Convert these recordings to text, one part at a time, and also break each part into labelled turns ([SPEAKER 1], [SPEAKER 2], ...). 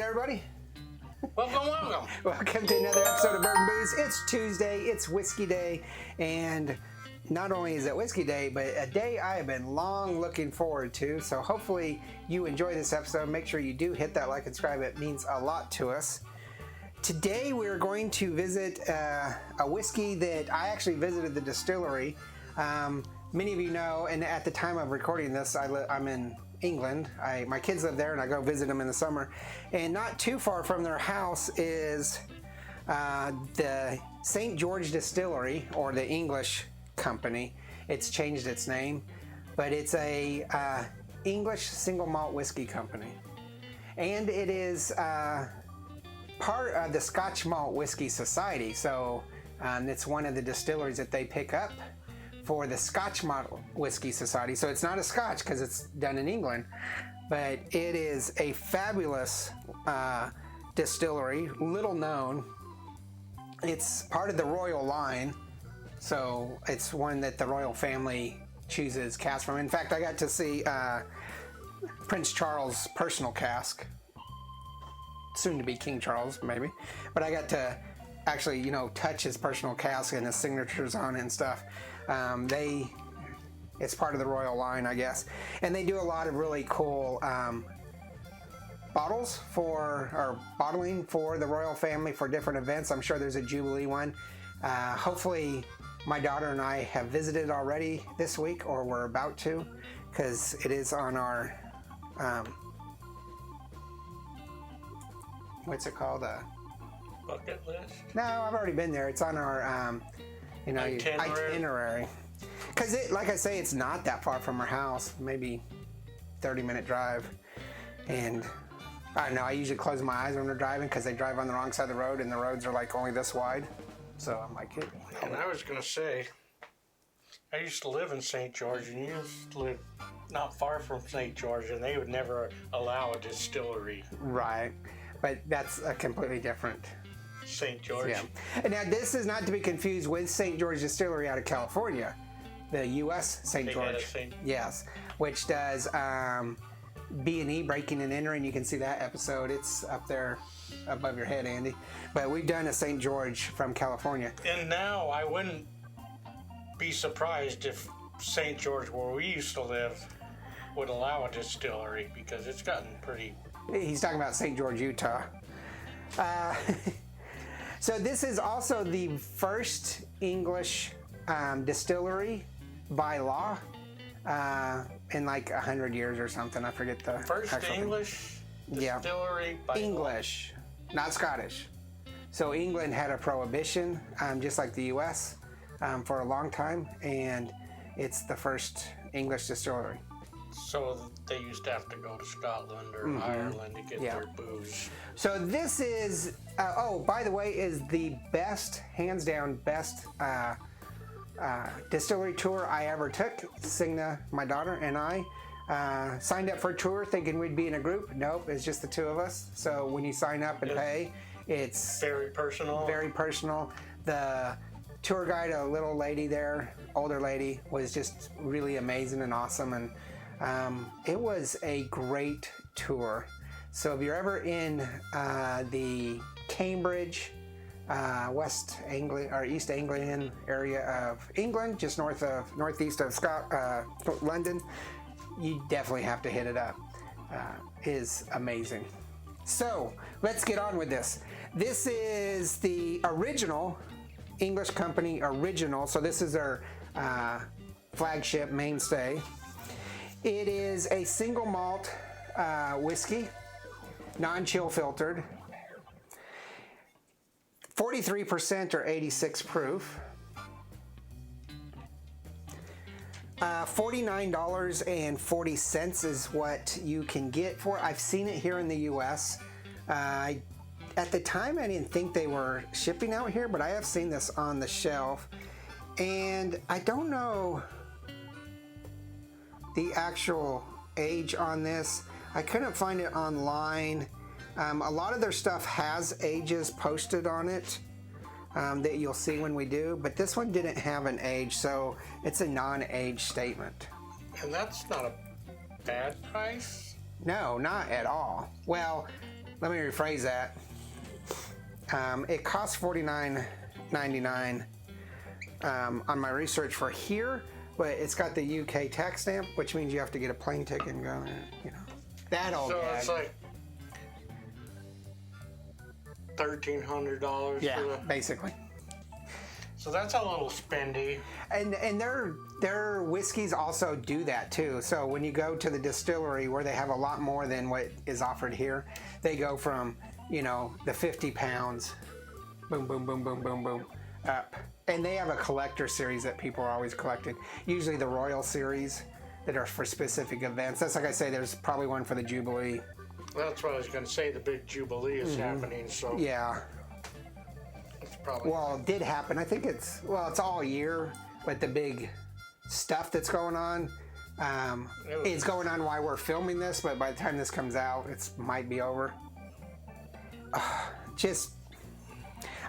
[SPEAKER 1] everybody.
[SPEAKER 2] Welcome.
[SPEAKER 1] Welcome to another episode of Bourbon Booze. It's Tuesday, it's Whiskey Day, and not only is it Whiskey Day, but a day I have been long looking forward to. So hopefully you enjoy this episode. Make sure you do hit that like and subscribe. It means a lot to us. Today we're going to visit a whiskey that I actually visited the distillery. Many of you know, and at the time of recording this, I'm in England. My kids live there, and I go visit them in the summer. And not too far from their house is the St. George Distillery, or the English company. It's changed its name, but it's a English single malt whiskey company, and it is part of the Scotch Malt Whisky Society. So it's one of the distilleries that they pick up for the Scotch Malt Whisky Society. So it's not a Scotch because it's done in England, but it is a fabulous distillery, little known. It's part of the royal line, so it's one that the royal family chooses cask from. In fact, I got to see Prince Charles' personal cask, soon to be King Charles maybe, but I got to actually, touch his personal cask and his signatures on it and stuff. It's part of the royal line, I guess, and they do a lot of really cool bottling for the royal family for different events. I'm sure there's a Jubilee one. Hopefully my daughter and I have visited already this week, or we're about to, because it is on our what's it called?
[SPEAKER 2] Bucket list?
[SPEAKER 1] No, I've already been there. It's on our itinerary. Because like I say, it's not that far from our house, maybe 30-minute drive. And I don't know, I usually close my eyes when we're driving because they drive on the wrong side of the road and the roads are like only this wide. So I'm like,
[SPEAKER 2] and I was going to say, I used to live in St. George, and you used to live not far from St. George, and they would never allow a distillery.
[SPEAKER 1] Right. But that's a completely different
[SPEAKER 2] St. George.
[SPEAKER 1] Yeah. And now this is not to be confused with St. George Distillery out of California, the U.S. St. George. Yes, which does B&E, breaking and entering. You can see that episode. It's up there above your head, Andy. But we've done a St. George from California.
[SPEAKER 2] And now I wouldn't be surprised if St. George, where we used to live, would allow a distillery, because it's gotten pretty...
[SPEAKER 1] He's talking about St. George, Utah. So this is also the first English distillery by law in like 100 years or something. I forget the
[SPEAKER 2] first English distillery by
[SPEAKER 1] English, not Scottish. So England had a prohibition, just like the U.S., for a long time, and it's the first English distillery.
[SPEAKER 2] So they used to have to go to Scotland or Ireland to get their booze. So
[SPEAKER 1] this is, by the way, is the best, hands down, best distillery tour I ever took. Signa, my daughter, and I signed up for a tour thinking we'd be in a group. Nope, it's just the two of us. So when you sign up and pay, it's
[SPEAKER 2] very personal.
[SPEAKER 1] Very personal. The tour guide, a little lady there, older lady, was just really amazing and awesome, and it was a great tour. So if you're ever in the Cambridge, West Anglia or East Anglian area of England, just northeast of London, you definitely have to hit it up. It is amazing. So let's get on with this. This is the original English company original. So this is their flagship mainstay. It is a single malt whiskey, non-chill filtered, 43% or 86 proof, $49.40 is what you can get for it. I've seen it here in the U.S. At the time, I didn't think they were shipping out here, but I have seen this on the shelf, and I don't know the actual age on this. I couldn't find it online. A lot of their stuff has ages posted on it that you'll see when we do, but this one didn't have an age, so it's a non-age statement.
[SPEAKER 2] And that's not a bad price?
[SPEAKER 1] No, not at all. Well, let me rephrase that. It costs $49.99 on my research for here, but it's got the UK tax stamp, which means you have to get a plane ticket and go there, you know. That old
[SPEAKER 2] So
[SPEAKER 1] gag.
[SPEAKER 2] it's like $1,300
[SPEAKER 1] Yeah,
[SPEAKER 2] for the...
[SPEAKER 1] basically.
[SPEAKER 2] So that's a little spendy.
[SPEAKER 1] And their whiskeys also do that too. So when you go to the distillery where they have a lot more than what is offered here, they go from, you know, the 50 pounds, boom, boom, boom, boom, boom, boom, up. And they have a collector series that people are always collecting. Usually the Royal series that are for specific events. That's like I say, there's probably one for the Jubilee.
[SPEAKER 2] That's what I was going to say. The big Jubilee is happening, so
[SPEAKER 1] Yeah.
[SPEAKER 2] it's probably...
[SPEAKER 1] Well, it did happen. I think it's all year, but the big stuff that's going on is going on while we're filming this, but by the time this comes out, it might be over.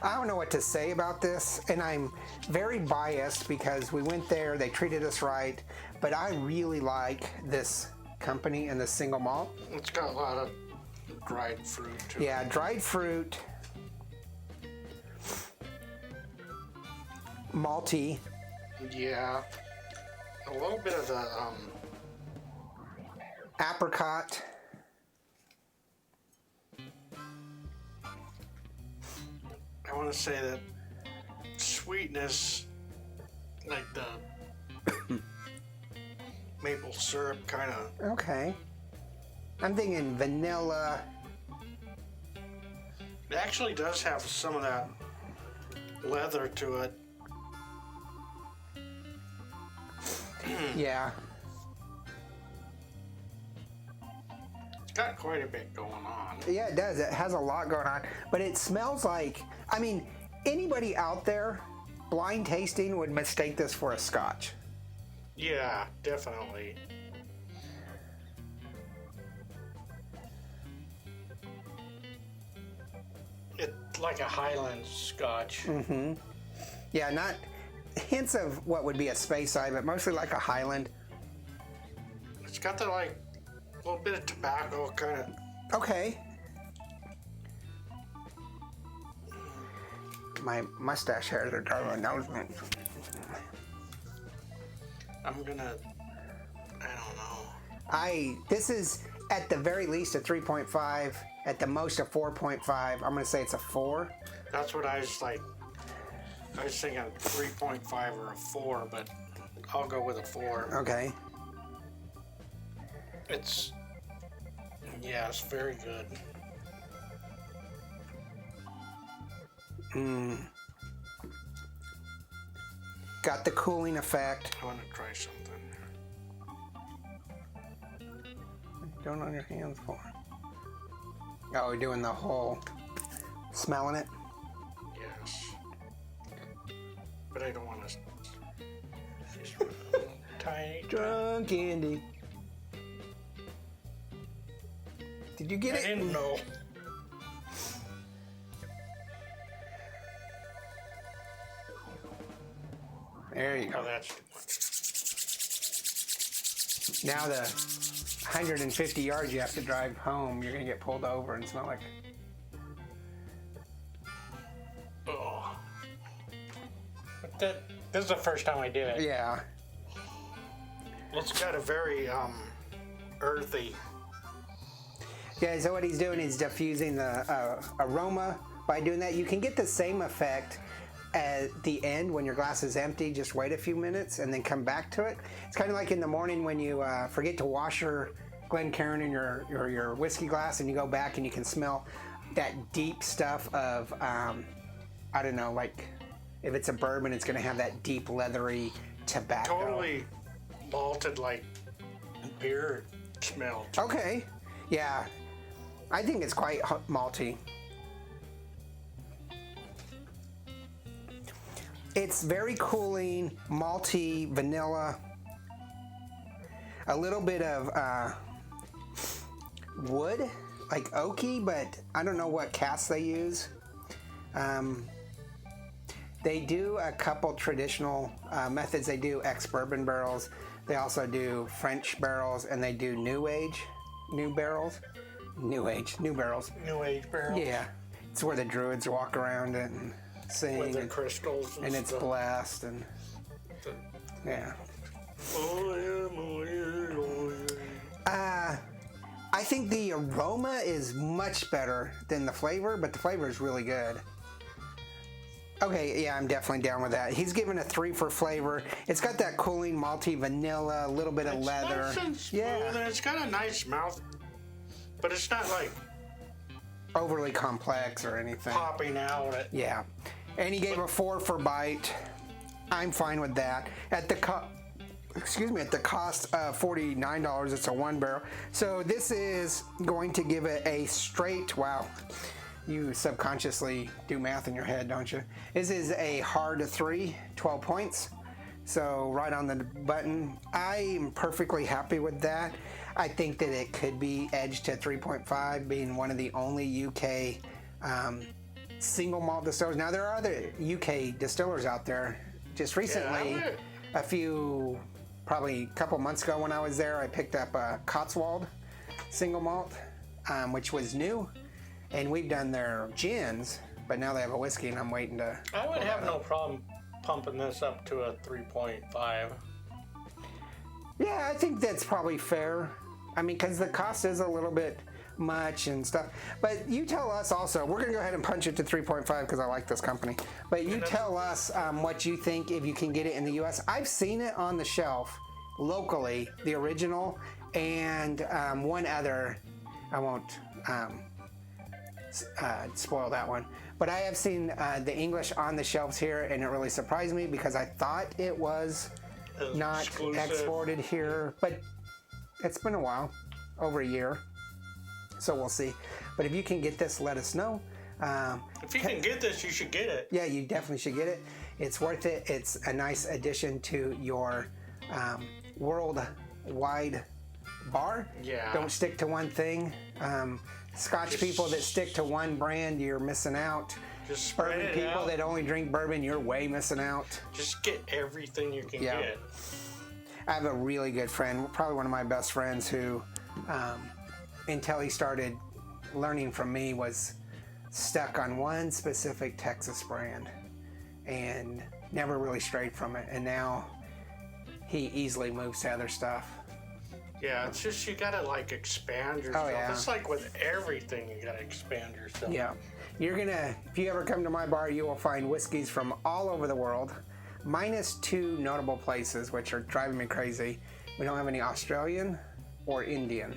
[SPEAKER 1] I don't know what to say about this, and I'm very biased because we went there, they treated us right, but I really like this company and the single malt.
[SPEAKER 2] It's got a lot of dried fruit, too.
[SPEAKER 1] Yeah, dried fruit, malty.
[SPEAKER 2] Yeah. A little bit of the...
[SPEAKER 1] apricot.
[SPEAKER 2] I want to say that sweetness, like the maple syrup kind of...
[SPEAKER 1] Okay. I'm thinking vanilla.
[SPEAKER 2] It actually does have some of that leather to it.
[SPEAKER 1] Yeah.
[SPEAKER 2] It's got quite a bit going on.
[SPEAKER 1] Yeah, it does. It has a lot going on. But it smells like, I mean, anybody out there blind tasting would mistake this for a scotch.
[SPEAKER 2] Yeah, definitely. It's like a Highland Scotch.
[SPEAKER 1] Mm-hmm. Yeah, not hints of what would be a Speyside, but mostly like a Highland.
[SPEAKER 2] It's got the like little bit of tobacco kind of.
[SPEAKER 1] Okay. My mustache hairs are driving my nose.
[SPEAKER 2] I'm gonna. I don't know.
[SPEAKER 1] This is at the very least a 3.5, at the most a 4.5. I'm gonna say it's a 4.
[SPEAKER 2] That's what I was like. I was thinking 3.5 or a 4, but I'll go with a 4.
[SPEAKER 1] Okay.
[SPEAKER 2] It's very good.
[SPEAKER 1] Got the cooling effect.
[SPEAKER 2] I want to try something.
[SPEAKER 1] Going on your hands for? Oh, we're doing the whole smelling it.
[SPEAKER 2] Yes. But I don't want to. Tiny.
[SPEAKER 1] Drunk Andy. Did you get
[SPEAKER 2] I
[SPEAKER 1] it?
[SPEAKER 2] didn't know.
[SPEAKER 1] There you go.
[SPEAKER 2] Oh, that's.
[SPEAKER 1] Now the 150 yards you have to drive home, you're gonna get pulled over and smell like.
[SPEAKER 2] Oh. This is the first time I did it.
[SPEAKER 1] Yeah.
[SPEAKER 2] It's got a very earthy.
[SPEAKER 1] Yeah. So what he's doing is diffusing the aroma by doing that. You can get the same effect at the end when your glass is empty. Just wait a few minutes and then come back to it. It's kind of like in the morning when you forget to wash your Glencairn in your whiskey glass, and you go back and you can smell that deep stuff of I don't know, like if it's a bourbon, it's going to have that deep leathery tobacco.
[SPEAKER 2] Totally malted like beer smell.
[SPEAKER 1] Okay. Yeah. I think it's quite malty. It's very cooling, malty, vanilla. A little bit of wood, like oaky, but I don't know what cask they use. They do a couple traditional methods. They do ex-bourbon barrels. They also do French barrels, and they do new barrels. New barrels.
[SPEAKER 2] New age barrels.
[SPEAKER 1] Yeah, it's where the druids walk around it and sing.
[SPEAKER 2] With the crystals
[SPEAKER 1] and it's
[SPEAKER 2] stuff.
[SPEAKER 1] blessed and yeah. I think the aroma is much better than the flavor, but the flavor is really good. Okay, yeah, I'm definitely down with that. He's given a 3 for flavor. It's got that cooling malty vanilla, a little bit of leather.
[SPEAKER 2] Nice and smooth, and it's got a nice mouth, but it's not like
[SPEAKER 1] overly complex or anything.
[SPEAKER 2] Popping out.
[SPEAKER 1] Yeah, and he gave a 4 for bite. I'm fine with that. At the cost of $49, it's a 1 barrel. So this is going to give it a straight, wow, you subconsciously do math in your head, don't you? This is a hard 3, 12 points. So right on the button. I'm perfectly happy with that. I think that it could be edged to 3.5, being one of the only UK single malt distillers. Now there are other UK distillers out there. Just recently, probably a couple months ago when I was there, I picked up a Cotswold single malt, which was new. And we've done their gins, but now they have a whiskey, and I'm waiting to.
[SPEAKER 2] I would have no problem pumping this up to a 3.5.
[SPEAKER 1] Yeah, I think that's probably fair. I mean, because the cost is a little bit much and stuff. But you tell us also. We're gonna go ahead and punch it to 3.5 because I like this company. But you tell us what you think if you can get it in the U.S. I've seen it on the shelf locally, the original, and one other. I won't. Spoil that one, but I have seen the English on the shelves here, and it really surprised me because I thought it was not
[SPEAKER 2] exclusive.
[SPEAKER 1] Exported here, but it's been a while, over a year, so we'll see. But if you can get this, let us know.
[SPEAKER 2] If you can get this, you should get it.
[SPEAKER 1] Yeah, you definitely should get it. It's worth it. It's a nice addition to your worldwide bar.
[SPEAKER 2] Yeah.
[SPEAKER 1] Don't stick to one thing. Scotch people that stick to one brand, you're missing out.
[SPEAKER 2] Just spread
[SPEAKER 1] Bourbon
[SPEAKER 2] it
[SPEAKER 1] people
[SPEAKER 2] out.
[SPEAKER 1] that only drink bourbon, you're way missing out.
[SPEAKER 2] Just get everything you can
[SPEAKER 1] Yeah.
[SPEAKER 2] get.
[SPEAKER 1] I have a really good friend, probably one of my best friends, who, until he started learning from me, was stuck on one specific Texas brand and never really strayed from it. And now he easily moves to other stuff.
[SPEAKER 2] Yeah, it's just you gotta like expand yourself.
[SPEAKER 1] Oh, yeah.
[SPEAKER 2] It's like with everything, you gotta expand yourself.
[SPEAKER 1] Yeah. If you ever come to my bar, you will find whiskeys from all over the world, minus 2 notable places, which are driving me crazy. We don't have any Australian or Indian.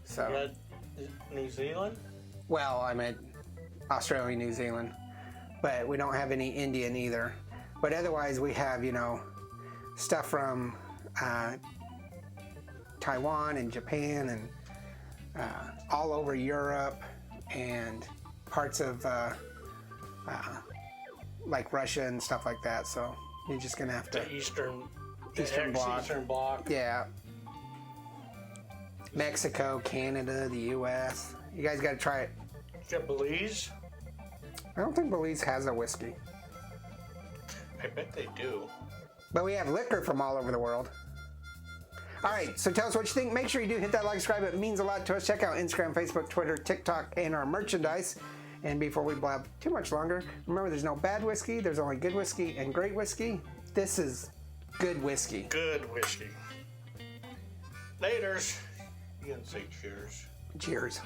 [SPEAKER 1] So,
[SPEAKER 2] You got New Zealand?
[SPEAKER 1] well, I meant Australia, New Zealand, but we don't have any Indian either. But otherwise, we have, stuff from Taiwan and Japan and all over Europe and parts of like Russia and stuff like that. So you're just gonna have to
[SPEAKER 2] The Eastern
[SPEAKER 1] Bloc.
[SPEAKER 2] Eastern Bloc.
[SPEAKER 1] Yeah. Mexico, Canada, the U.S. You guys got to try it.
[SPEAKER 2] You got Belize?
[SPEAKER 1] I don't think Belize has a whiskey,
[SPEAKER 2] I bet they do.
[SPEAKER 1] but we have liquor from all over the world. All right, so tell us what you think. Make sure you do hit that like, subscribe. It means a lot to us. Check out Instagram, Facebook, Twitter, TikTok, and our merchandise. And before we blab too much longer, remember there's no bad whiskey. There's only good whiskey and great whiskey. This is good whiskey.
[SPEAKER 2] Good whiskey. Laters. You can say cheers.
[SPEAKER 1] Cheers.